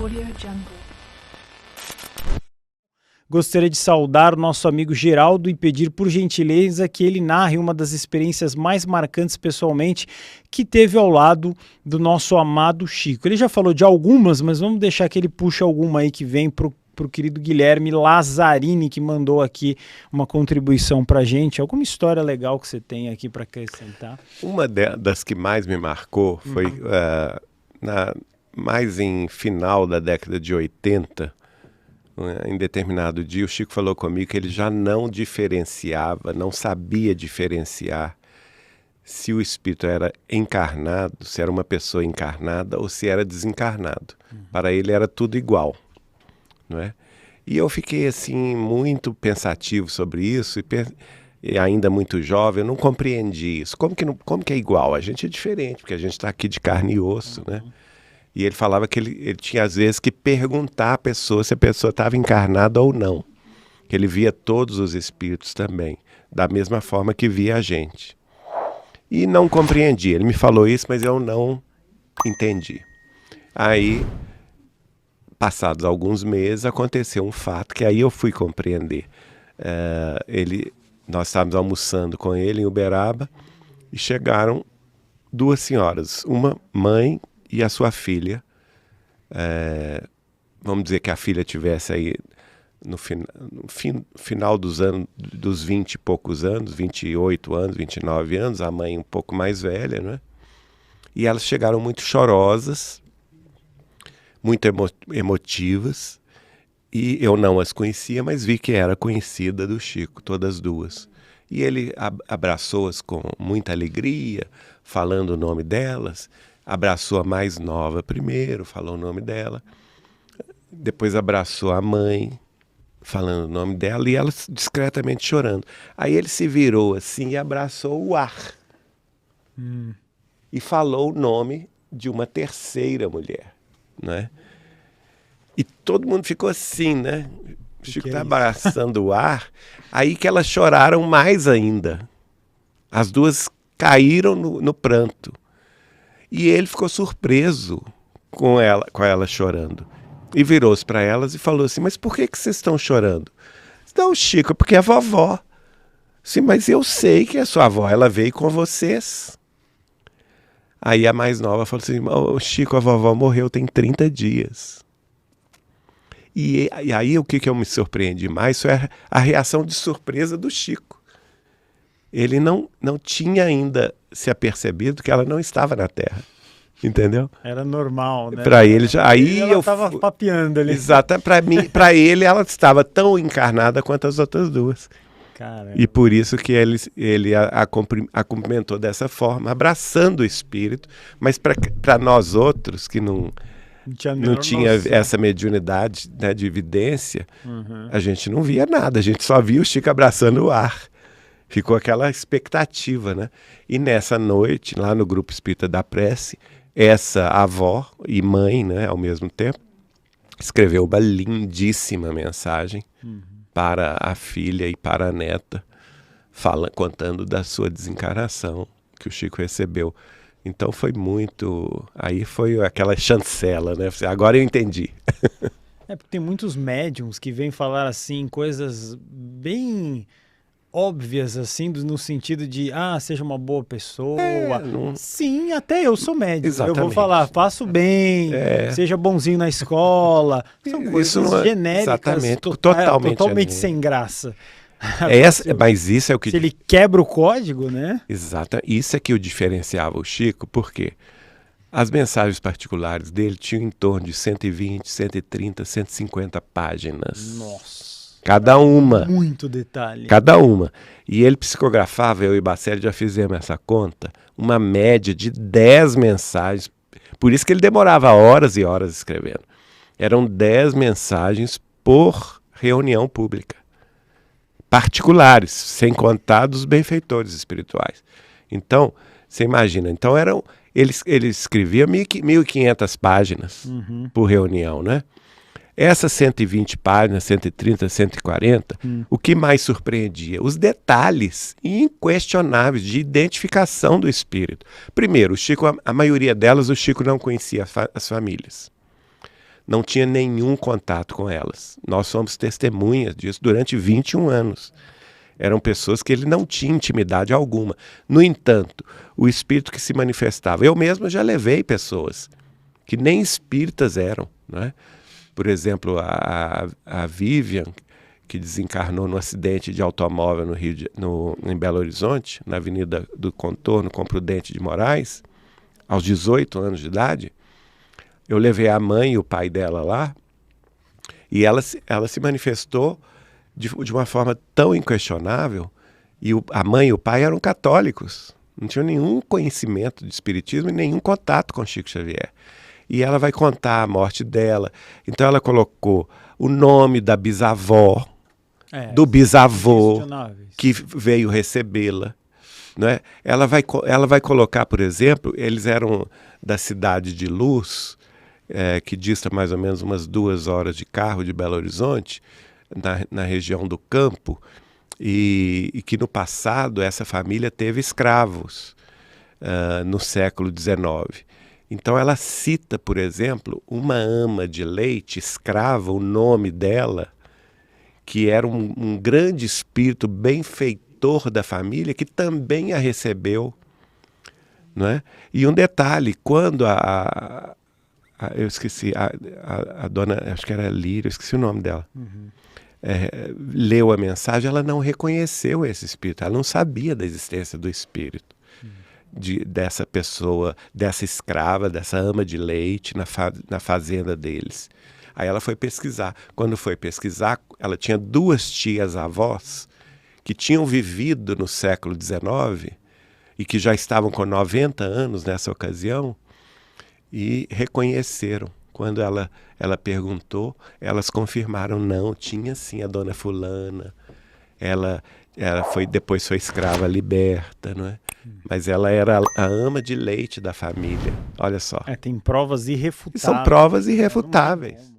AudioJungle. Gostaria de saudar o nosso amigo Geraldo e pedir por gentileza que ele narre uma das experiências mais marcantes pessoalmente que teve ao lado do nosso amado Chico. Ele já falou de algumas, mas vamos deixar que ele puxe alguma aí que vem pro querido Guilherme Lazzarini, que mandou aqui uma contribuição pra gente. Alguma história legal que você tem aqui para acrescentar? Uma das que mais me marcou foi mais em final da década de 80, em determinado dia, o Chico falou comigo que ele já não diferenciava, não sabia diferenciar se o espírito era encarnado, se era uma pessoa encarnada ou se era desencarnado. Para ele era tudo igual, não é? E eu fiquei assim muito pensativo sobre isso e ainda muito jovem, eu não compreendi isso. Como que é igual? A gente é diferente, porque a gente está aqui de carne e osso, né? E ele falava que ele tinha às vezes que perguntar à pessoa se a pessoa estava encarnada ou não. Que ele via todos os espíritos também, da mesma forma que via a gente. E não compreendi. Ele me falou isso, mas eu não entendi. Aí, passados alguns meses, aconteceu um fato que aí eu fui compreender. Nós estávamos almoçando com ele em Uberaba e chegaram duas senhoras, uma mãe e a sua filha. Vamos dizer que a filha tivesse aí no final dos 20 e poucos anos, 28 anos, 29 anos, a mãe um pouco mais velha, né? E elas chegaram muito chorosas, muito emotivas, e eu não as conhecia, mas vi que era conhecida do Chico, todas duas. E ele abraçou-as com muita alegria, falando o nome delas. Abraçou a mais nova primeiro, falou o nome dela. Depois abraçou a mãe, falando o nome dela, e ela discretamente chorando. Aí ele se virou assim e abraçou o ar. E falou o nome de uma terceira mulher, né? E todo mundo ficou assim, né? O Chico está abraçando o ar. Aí que elas choraram mais ainda. As duas caíram no pranto. E ele ficou surpreso com ela chorando. E virou-se para elas e falou assim: mas por que vocês estão chorando? Não, Chico, é porque é a vovó. Sim, mas eu sei que é sua avó, ela veio com vocês. Aí a mais nova falou assim: Chico, a vovó morreu tem 30 dias. E aí o que eu me surpreendi mais foi a reação de surpresa do Chico. Ele não tinha ainda se apercebido que ela não estava na Terra. Entendeu? Era normal, né? Para ele já. Aí ela estava papeando ali. Exato. Para ele, ela estava tão encarnada quanto as outras duas. Caramba. E por isso que ele a cumprimentou dessa forma, abraçando o espírito. Mas para nós outros que não tinha essa mediunidade, né, de evidência, a gente não via nada. A gente só via o Chico abraçando o ar. Ficou aquela expectativa, né? E nessa noite, lá no Grupo Espírita da Prece, essa avó e mãe, né, ao mesmo tempo, escreveu uma lindíssima mensagem para a filha e para a neta, contando da sua desencarnação que o Chico recebeu. Então foi muito... Aí foi aquela chancela, né? Agora eu entendi. Porque tem muitos médiums que vêm falar assim, coisas bem óbvias, assim, no sentido de, seja uma boa pessoa. Sim, até eu sou médium. Exatamente. Eu vou falar, faço bem, seja bonzinho na escola. São coisas genéricas, totalmente sem graça. Mas isso é o que... Se ele quebra o código, né? Exato. Isso é que o diferenciava o Chico, porque as mensagens particulares dele tinham em torno de 120, 130, 150 páginas. Nossa. Cada uma. Muito detalhe. Cada uma. E ele psicografava, eu e Bacelli já fizemos essa conta, uma média de 10 mensagens. Por isso que ele demorava horas e horas escrevendo. Eram 10 mensagens por reunião pública. Particulares, sem contar dos benfeitores espirituais. Então, você imagina, ele escrevia 1.500 páginas por reunião, né? Essas 120 páginas, 130, 140, o que mais surpreendia? Os detalhes inquestionáveis de identificação do espírito. Primeiro, o Chico, a maioria delas, o Chico não conhecia as famílias. não tinha nenhum contato com elas. Nós somos testemunhas disso durante 21 anos. Eram pessoas que ele não tinha intimidade alguma. No entanto, o espírito que se manifestava... Eu mesmo já levei pessoas que nem espíritas eram, né? Por exemplo, a Vivian, que desencarnou no acidente de automóvel em Belo Horizonte, na Avenida do Contorno, com Prudente de Moraes, aos 18 anos de idade. Eu levei a mãe e o pai dela lá, e ela se manifestou de uma forma tão inquestionável, e a mãe e o pai eram católicos, não tinham nenhum conhecimento de espiritismo e nenhum contato com Chico Xavier. E ela vai contar a morte dela. Então ela colocou o nome da bisavó, do bisavô que veio recebê-la, né? Ela vai colocar, por exemplo, eles eram da cidade de Luz, que dista mais ou menos umas 2 horas de carro de Belo Horizonte, na região do Campo, e que no passado essa família teve escravos no século XIX. Então ela cita, por exemplo, uma ama de leite escrava, o nome dela, que era um grande espírito benfeitor da família, que também a recebeu, não é? E um detalhe, quando eu esqueci, a dona, acho que era Líria, eu esqueci o nome dela, leu a mensagem, ela não reconheceu esse espírito, ela não sabia da existência do espírito. Dessa pessoa, dessa escrava, dessa ama de leite na fazenda deles. Aí ela foi pesquisar. Quando foi pesquisar, ela tinha 2 tias-avós que tinham vivido no século XIX e que já estavam com 90 anos nessa ocasião e reconheceram. Quando ela perguntou, elas confirmaram, não, tinha sim a dona fulana. Ela depois foi escrava liberta, não é? Mas ela era a ama de leite da família. Olha só. Tem provas irrefutáveis. São provas irrefutáveis.